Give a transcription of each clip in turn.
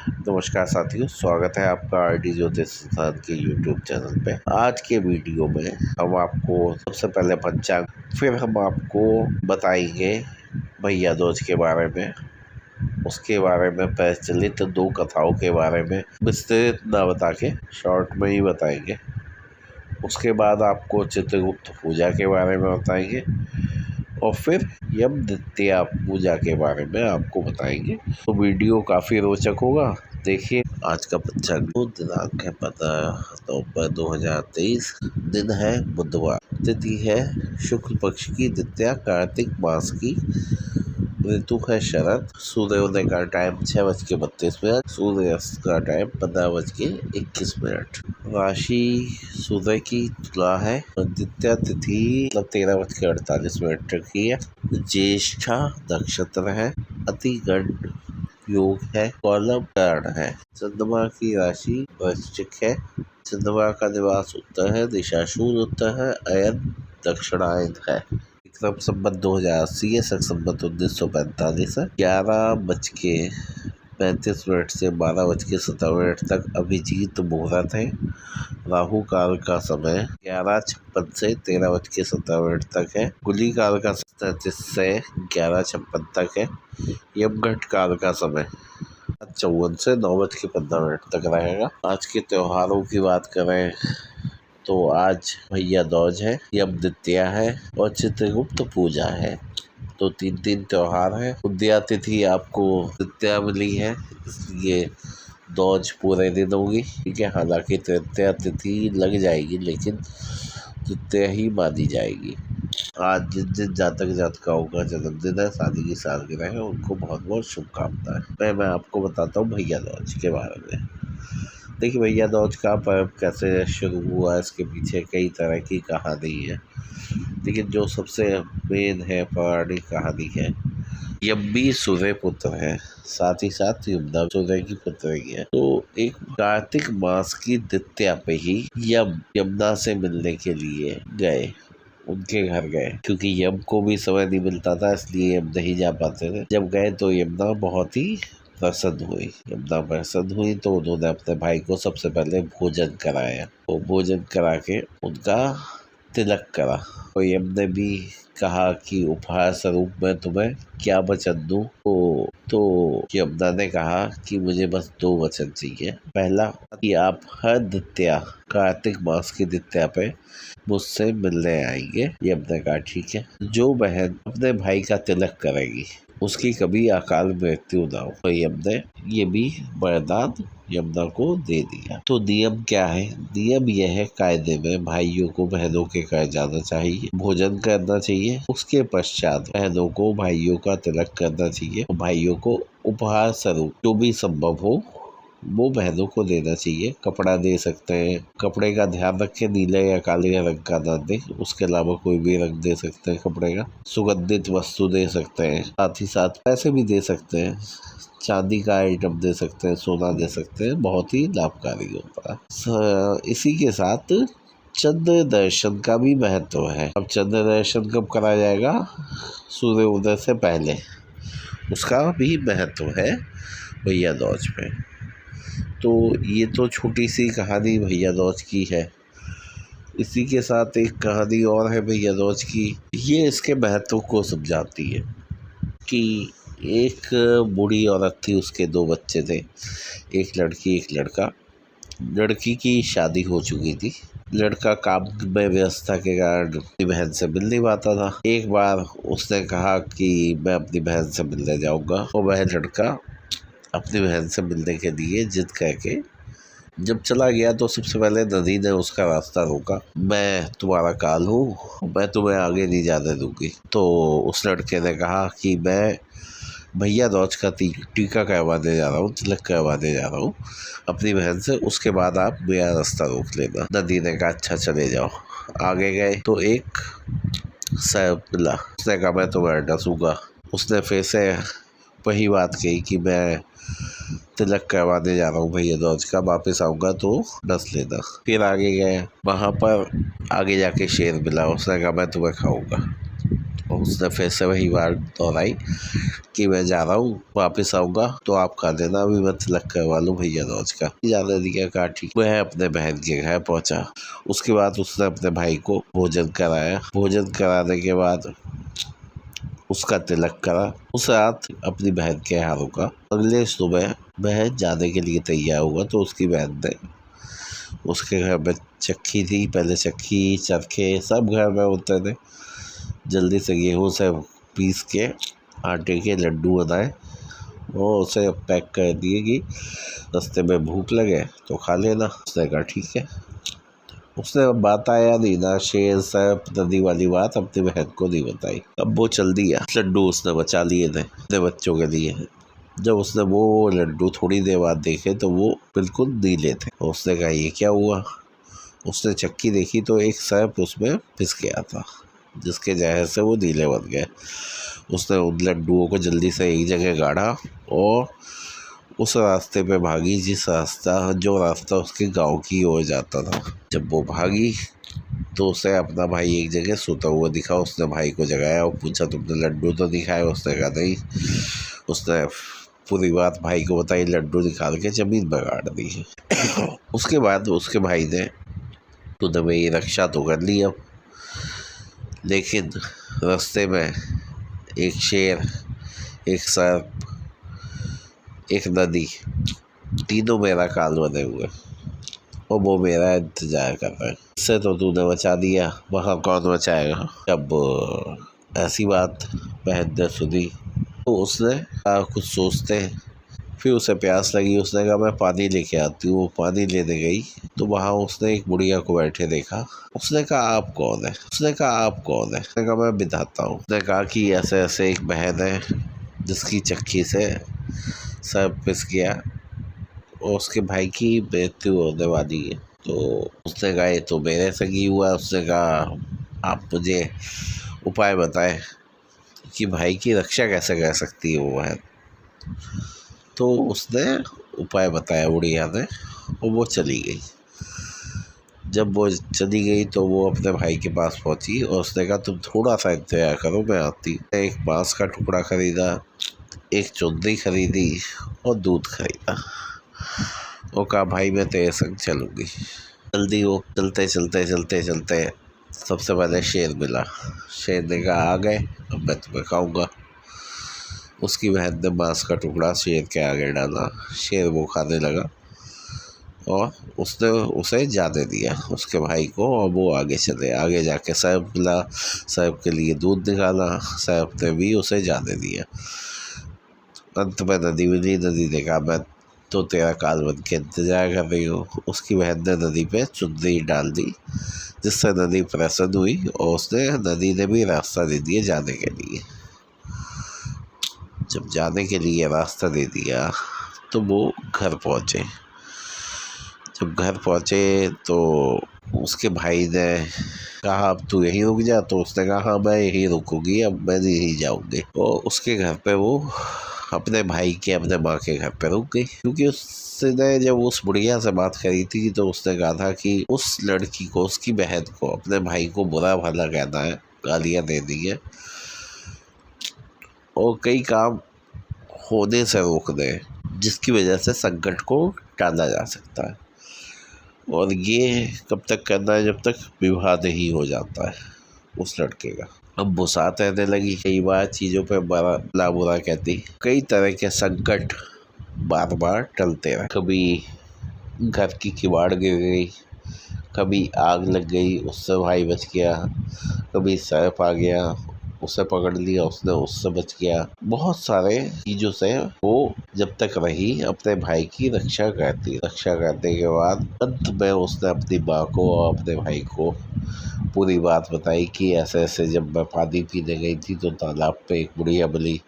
नमस्कार साथियों, स्वागत है आपका आरडी ज्योतिष सिद्धांत के यूट्यूब चैनल पे। आज के वीडियो में हम आपको सबसे पहले पंचांग, फिर हम आपको बताएंगे भैया दूज के बारे में, उसके बारे में प्रचलित दो कथाओं के बारे में विस्तृत ना बता के शॉर्ट में ही बताएंगे। उसके बाद आपको चित्रगुप्त पूजा के बारे में बताएंगे और फिर यम द्वितीया पूजा के बारे में आपको बताएंगे। तो वीडियो काफ़ी रोचक होगा, देखिए। आज का पंचांग दिनांक है 15 नवंबर 2023, दिन है बुधवार, तिथि है शुक्ल पक्ष की द्वितीया, कार्तिक मास की, ऋतु है शरद, सूर्योदय का टाइम 6:32, सूर्यास्त का टाइम 15:21। राशि सूर्य की तुला है। द्वितीया तिथि 13:48 की है। ज्येष्ठा नक्षत्र है। अतिगण योग है। कॉलम कर्ण है। चंद्रमा की राशि वृश्चिक है। चंद्रमा का निवास उत्तर है। दिशा शूल उत्तर है। अयन दक्षिणायन है। विक्रम संवत 2080 है। शक संवत 1945 है। 11:35 से 12:57 तक अभिजीत मुहूर्त है। राहु काल का समय 11:56 से 13:17 तक है। गुली काल का 37 से 11:56 तक है। यमघट काल का समय 54 से 9:15 तक रहेगा। आज के त्योहारों की बात करें तो आज भैया दूज है, यम द्वितीया है और चित्रगुप्त पूजा है। तो तीन त्योहार है। उदया तिथि आपको द्वितीया मिली है, इसलिए दूज पूरे दिन होगी, ठीक है। हालांकि तृतीया तिथि लग जाएगी, लेकिन द्वितीया ही मानी जाएगी। आज जिन जातक जातिकाओं का जन्मदिन है, शादी की सालगिरह है, उनको बहुत बहुत शुभकामनाएं। मैं आपको बताता हूँ भैया दूज के बारे में। देखिए, भैया दूज का पर्व कैसे शुरू हुआ, इसके पीछे कई तरह की कहानी है, लेकिन जो सबसे मेन है, पौराणिक कहानी है, यम सूर्य पुत्र है, साथ ही साथ यमुना सूर्य की पुत्री है। तो एक कार्तिक मास की द्वितीया पे ही यमुना से मिलने के लिए गए, उनके घर गए, क्योंकि यम को भी समय नहीं मिलता था, इसलिए यम नहीं जा पाते थे। जब गए तो यमुना बहुत ही प्रसन्न हुई। यमुना प्रसन्न हुई तो उन्होंने अपने भाई को सबसे पहले भोजन कराया। वो भोजन करा के उनका तिलक करा। और यम ने भी कहा कि उपहार स्वरूप मैं तुम्हें क्या वचन दूं। तो यमुना ने कहा कि मुझे बस 2 वचन चाहिए। पहला कि आप हर द्वितीया, कार्तिक मास की द्वितीया पे मुझसे मिलने आएंगे। यमुना ने कहा ठीक है। जो बहन अपने भाई का तिलक करेगी उसकी कभी अकाल मृत्यु ना हो। तो यम ने ये भी वरदान यमुना को दे दिया। तो नियम क्या है? नियम यह है, कायदे में भाइयों को बहनों के घर जाना चाहिए, भोजन करना चाहिए। उसके पश्चात बहनों को भाइयों का तिलक करना चाहिए। भाइयों को उपहार स्वरूप जो भी संभव हो वो बहनों को देना चाहिए। कपड़ा दे सकते हैं, कपड़े का ध्यान रखें, नीले या काले रंग का ना दें, उसके अलावा कोई भी रंग दे सकते हैं कपड़े का। सुगंधित वस्तु दे सकते हैं, साथ ही साथ पैसे भी दे सकते हैं, चांदी का आइटम दे सकते हैं, सोना दे सकते हैं, बहुत ही लाभकारी होता है। इसी के साथ चंद्र दर्शन का भी महत्व है। अब चंद्र दर्शन कब करा जाएगा? सूर्य उदय से पहले, उसका भी महत्व है भैया दूज पे। तो ये तो छोटी सी कहानी भैया दूज की है। इसी के साथ एक कहानी और है भैया दूज की, ये इसके महत्व को समझाती है। कि एक बूढ़ी औरत थी, उसके 2 बच्चे थे, एक लड़की एक लड़का। लड़की की शादी हो चुकी थी। लड़का काम में व्यस्तता के कारण अपनी बहन से मिल नहीं पाता था। एक बार उसने कहा कि मैं अपनी बहन से मिलने जाऊंगा, और वह लड़का अपनी बहन से मिलने के लिए जिद करके जब चला गया तो सबसे पहले नदी ने उसका रास्ता रोका। मैं तुम्हारा काल हूँ, मैं तुम्हें आगे नहीं जाने दूंगी। तो उस लड़के ने कहा कि मैं भैया दूज का टीका करवाने जा रहा हूँ, तिलक करवाने जा रहा हूँ अपनी बहन से, उसके बाद आप मेरा रास्ता रोक लेना। नदी ने कहा अच्छा चले जाओ। आगे गए तो एक सर्प मिला। उसने कहा मैं तुम्हें डसूंगा। उसने फिर से वही बात कही कि मैं तिलक करवाने जा रहा हूँ भैया दूज का, वापस आऊँगा तो डस लेना। फिर आगे गए, वहाँ पर आगे जाके शेर मिला। उसने कहा मैं तुम्हें खाऊंगा। और उसने फिर से वही बात दोहराई कि मैं जा रहा हूँ, वापस आऊंगा तो आप खा देना, अभी मैं तिलक करवा लूँ भैया रोज का। जाने दिया, कहा ठीक। वह अपने बहन के घर पहुंचा। उसके बाद उसने अपने भाई को भोजन कराया। भोजन कराने के बाद उसका तिलक करा। उस रात अपनी बहन के यहाँ रुका। अगले सुबह बहन जाने के लिए तैयार हुआ तो उसकी बहन ने उसके घर में चक्की थी, पहले चक्की चरखे सब घर में होते थे। जल्दी से गेहूँ से पीस के आटे के लड्डू बनाए और उसे पैक कर दिए कि रास्ते में भूख लगे तो खा लेना। उसने कहा ठीक है। उसने बात आया नहीं ना, शेर सैप नदी वाली बात अपनी बहन को नहीं बताई। अब वो चल दिया। लड्डू उसने बचा लिए थे अपने बच्चों के लिए। जब उसने वो लड्डू थोड़ी देर बाद देखे तो वो बिल्कुल नीले थे। उसने कहा ये क्या हुआ। उसने चक्की देखी तो एक सैप उसमें पिस गया था, जिसके जहर से वो नीले बन गए। उसने उन लड्डुओं को जल्दी से एक जगह गाड़ा और उस रास्ते पे भागी जो रास्ता उसके गांव की ओर जाता था। जब वो भागी तो उसे अपना भाई एक जगह सोता हुआ दिखा। उसने भाई को जगाया और पूछा तुमने लड्डू तो दिखाए। उसने कहा नहीं। उसने पूरी बात भाई को बताई, लड्डू निकाल के जमीन पर गाड़ दी। उसके बाद उसके भाई ने तूने मेरी रक्षा तो कर ली अब, लेकिन रास्ते में एक शेर, एक सर्प, एक नदी, तीनों मेरा काल बने हुए और वो मेरा इंतजार कर रहा है। इससे तो तूने बचा दिया, वहाँ कौन बचाएगा। जब ऐसी बात बहन ने सुनी तो उसने कुछ सोचते फिर उसे प्यास लगी। उसने कहा मैं पानी लेके आती हूँ। वो पानी लेने गई तो वहाँ उसने एक बुढ़िया को बैठे देखा। उसने कहा आप कौन है। उसने कहा मैं विधाता हूँ। उसने कहा कि ऐसे ऐसे एक बहन है जिसकी चक्की से सब पिस गया और उसके भाई की मृत्यु होने वाली है। तो उसने कहा ये तो मेरे से ही हुआ। उसने कहा आप मुझे उपाय बताएं कि भाई की रक्षा कैसे कर सकती है वो बहन। तो उसने उपाय बताया बुढ़िया ने और वो चली गई। जब वो चली गई तो वो अपने भाई के पास पहुंची और उसने कहा तुम थोड़ा सा इंतजार करो, मैं आती। एक बांस का टुकड़ा खरीदा, एक चुन्नी खरीदी और दूध खरीदा और कहा भाई मैं तेरे संग चलूँगी। जल्दी हो। चलते सबसे पहले शेर मिला। शेर ने कहा आ गए, अब मैं तुम्हें खाऊंगा। उसकी बहन ने बांस का टुकड़ा शेर के आगे डाला। शेर वो खाने लगा और उसने उसे जाने दिया उसके भाई को और वो आगे चले। आगे जाके सैप मिला, सैप के लिए दूध निकाला, सैप ने भी उसे जाने दिया। अंत में नदी मिली। नदी ने कहा मैं तो तेरा काल बन के इंतजार कर रही हूँ। उसकी बहन ने नदी पे चुन्नी डाल दी जिससे नदी प्रसन्न हुई और नदी ने भी रास्ता दे दिया जाने के लिए। जब जाने के लिए रास्ता दे दिया तो वो घर पहुँचे। जब घर पहुँचे तो उसके भाई ने कहा अब तू यहीं रुक जा। तो उसने कहा हाँ मैं यहीं रुकूंगी, अब मैं नहीं जाऊंगी। और उसके घर पे वो अपने भाई के अपने माँ के घर पे रुक गई, क्योंकि उसने जब उस बुढ़िया से बात करी थी तो उसने कहा था कि उस लड़की को, उसकी बहन को, अपने भाई को बुरा भला कहना है, गालियाँ दे दी है और कई काम होने से रोकने जिसकी वजह से संकट को टाला जा सकता है। और ये कब तक करना है, जब तक विवाह नहीं हो जाता है उस लड़के का। अब वो साथ रहने लगी। कई बार चीज़ों पे भला बुरा कहती। कई तरह के संकट बार बार टलते रहे। कभी घर की किवाड़ गिर गई, कभी आग लग गई, उससे भाई बच गया, कभी सर्प आ गया, उसे पकड़ लिया, उसने उससे बच गया। बहुत सारे चीज़ों से वो जब तक रही अपने भाई की रक्षा करती। रक्षा करने के बाद अंत में उसने अपनी माँ को और अपने भाई को पूरी बात बताई कि ऐसे ऐसे जब मैं पानी पीने गई थी तो तालाब पे एक बुढ़िया मिली।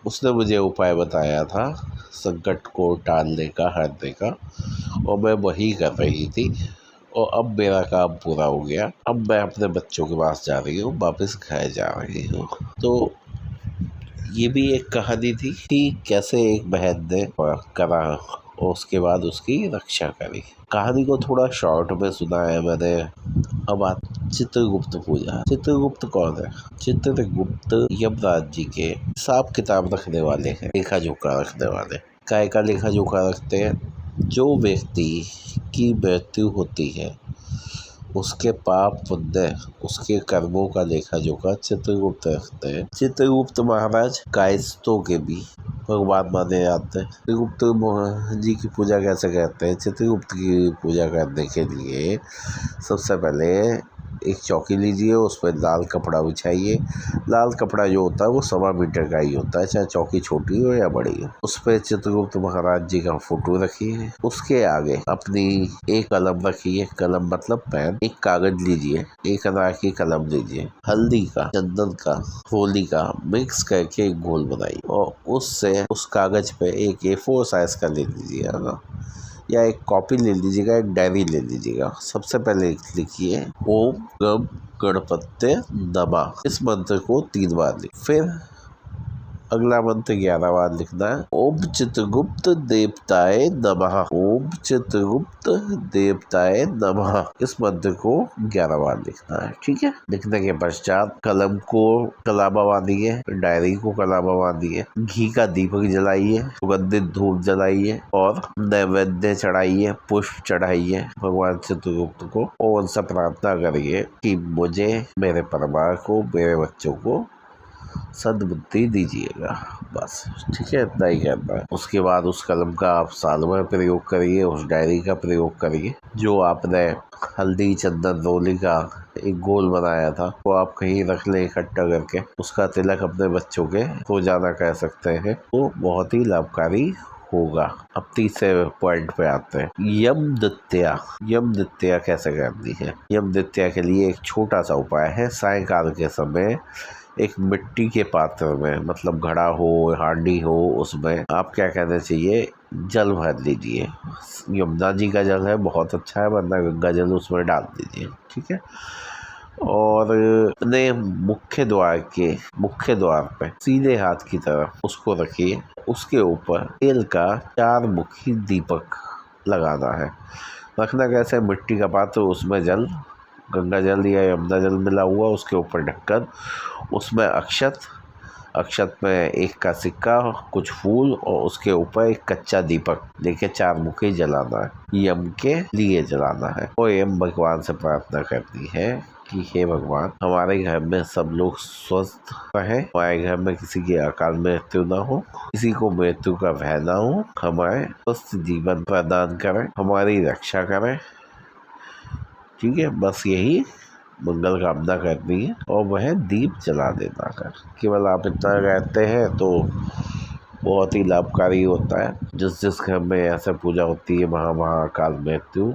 उसने मुझे उपाय बताया था संकट को टालने का, हरने का, और मैं वही कर रही थी और अब मेरा काम पूरा हो गया। अब मैं अपने बच्चों के पास जा रही हूँ, वापस घर जा रही हूँ। तो ये भी एक कहानी थी कि कैसे एक बहन ने करा और उसके बाद उसकी रक्षा करी। कहानी को थोड़ा शॉर्ट में सुना है मैंने। अब चित्रगुप्त पूजा। चित्रगुप्त कौन है? चित्रगुप्त यमराज जी के हिसाब किताब रखने वाले हैं, लेखा जोखा रखने वाले। काय का लेखा जोखा रखते हैं? जो व्यक्ति की मृत्यु होती है उसके पाप पुण्य, उसके कर्मों का लेखा जोखा चित्रगुप्त रखते हैं। चित्रगुप्त महाराज कायस्थों के भी भगवान माने जाते हैं। चित्रगुप्त जी की पूजा कैसे करते हैं? चित्रगुप्त की पूजा करने के लिए सबसे पहले एक चौकी लीजिए, उस पर लाल कपड़ा बिछाइए। लाल कपड़ा जो होता है वो 1.25 मीटर का ही होता है, चाहे चौकी छोटी हो या बड़ी हो। उस पर चित्रगुप्त महाराज जी का फोटो रखिए। उसके आगे अपनी एक कलम रखिए, कलम मतलब पेन। एक कागज लीजिए, एक अनार की कलम लीजिए, हल्दी का, चंदन का, होली का मिक्स करके एक घोल बनाइए और उससे उस कागज पे एक A4 साइज का ले लीजिएगा या एक कॉपी ले लीजिएगा, एक डायरी ले लीजिएगा। सबसे पहले लिखिए ओम गम गणपत्य नमः। इस मंत्र को 3 बार लिख। फिर अगला मंत्र 11 बार लिखना है। ओम चित्रगुप्त देवताय नमः। ओम चित्रगुप्त देवताय नमः। इस मंत्र को 11 बार लिखना है। ठीक है। लिखने के पश्चात कलम को कलामा बांधिए, डायरी को कलामा बांधिए, घी का दीपक जलाइए, सुगंधित धूप जलाइए और नैवेद्य चढ़ाइए, पुष्प चढ़ाइए भगवान चित्रगुप्त को और उनसे प्रार्थना करिए कि मुझे, मेरे परिवार को, मेरे बच्चों को सद्बुद्धि दीजिएगा। बस ठीक है, इतना ही कहना है। उसके बाद उस कलम का आप साल भर प्रयोग करिए, उस डायरी का प्रयोग करिए। जो आपने हल्दी चंदन रोली का एक घोल बनाया था वो आप कहीं रख ले इकट्ठा करके। उसका तिलक अपने बच्चों के रोजाना कह सकते हैं, वो बहुत ही लाभकारी होगा। अब तीसरे पॉइंट पे आते हैं, यम द्वितीया। यम द्वितीया कैसे करनी है? यम द्वितीया के लिए एक छोटा सा उपाय है। सायंकाल के समय एक मिट्टी के पात्र में, मतलब घड़ा हो, हांडी हो, उसमें आप क्या कहना चाहिए, जल भर लीजिए। यमुना जी का जल है, बहुत अच्छा है, वरना गंगा जल उसमें डाल दीजिए। ठीक है। और अपने मुख्य द्वार पे सीधे हाथ की तरफ उसको रखिए। उसके ऊपर तेल का 4 मुखी दीपक लगाना है। रखना कैसे? मिट्टी का पात्र, उसमें जल, गंगा जल या यमुना जल मिला हुआ, उसके ऊपर ढक्कन, उसमें अक्षत में 1 का सिक्का, कुछ फूल और उसके ऊपर एक कच्चा दीपक लेके 4 मुखी जलाना है। यम के लिए जलाना है और यम भगवान से प्रार्थना करनी है कि हे भगवान, हमारे घर में सब लोग स्वस्थ रहे, हमारे घर में किसी की अकाल मृत्यु न हो, किसी को मृत्यु का भय न हो, हमारे स्वस्थ जीवन प्रदान करें, हमारी रक्षा करें। ठीक है, बस यही मंगल कामना करनी है और वह दीप जला देना कर। केवल आप इतना कहते हैं तो बहुत ही लाभकारी होता है। जिस घर में ऐसा पूजा होती है वहाँ अकाल मृत्यु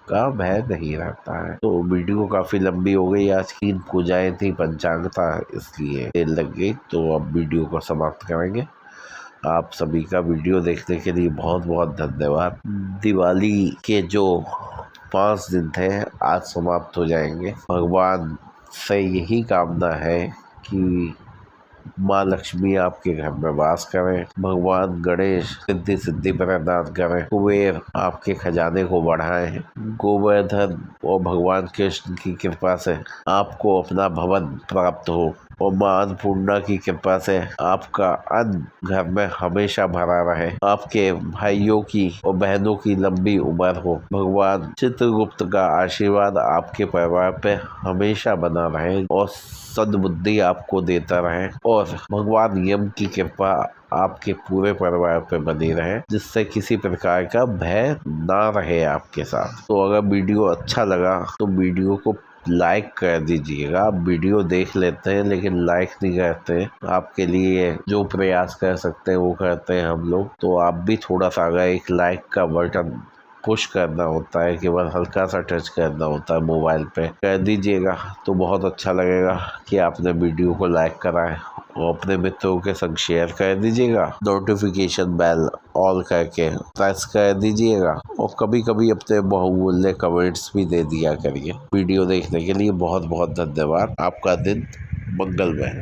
का भय नहीं रहता है। तो वीडियो काफी लंबी हो गई, आज की पूजाएं थी, पंचांग था, इसलिए देर लग गई। तो अब वीडियो को समाप्त करेंगे। आप सभी का वीडियो देखने के लिए बहुत बहुत धन्यवाद। दिवाली के जो 5 दिन थे आज समाप्त हो जाएंगे। भगवान से यही कामना है कि माँ लक्ष्मी आपके घर में वास करें, भगवान गणेश सिद्धि सिद्धि प्रदान करें, कुबेर आपके खजाने को बढ़ाएं, गोवर्धन और भगवान कृष्ण की कृपा से आपको अपना भवन प्राप्त हो और माँ अन्नपूर्णा की कृपा से आपका अन्न घर में हमेशा भरा रहे, आपके भाइयों की और बहनों की लंबी उम्र हो, भगवान चित्रगुप्त का आशीर्वाद आपके परिवार पे हमेशा बना रहे और सद्बुद्धि आपको देता रहे और भगवान यम की कृपा आपके पूरे परिवार पे बनी रहे, जिससे किसी प्रकार का भय ना रहे आपके साथ। तो अगर वीडियो अच्छा लगा तो वीडियो को लाइक कर दीजिएगा। आप वीडियो देख लेते हैं लेकिन लाइक नहीं करते। आपके लिए जो प्रयास कर सकते हैं वो करते हैं हम लोग। तो आप भी थोड़ा सा अगर एक लाइक का बटन पुश करना होता है, केवल हल्का सा टच करना होता है मोबाइल पे, कर दीजिएगा तो बहुत अच्छा लगेगा कि आपने वीडियो को लाइक करा है और अपने मित्रों के संग शेयर कर दीजिएगा। नोटिफिकेशन बेल ऑल करके प्रेस कर दीजिएगा और कभी कभी अपने बहुमूल्य कमेंट्स भी दे दिया करिए। वीडियो देखने के लिए बहुत बहुत धन्यवाद। आपका दिन मंगलमय।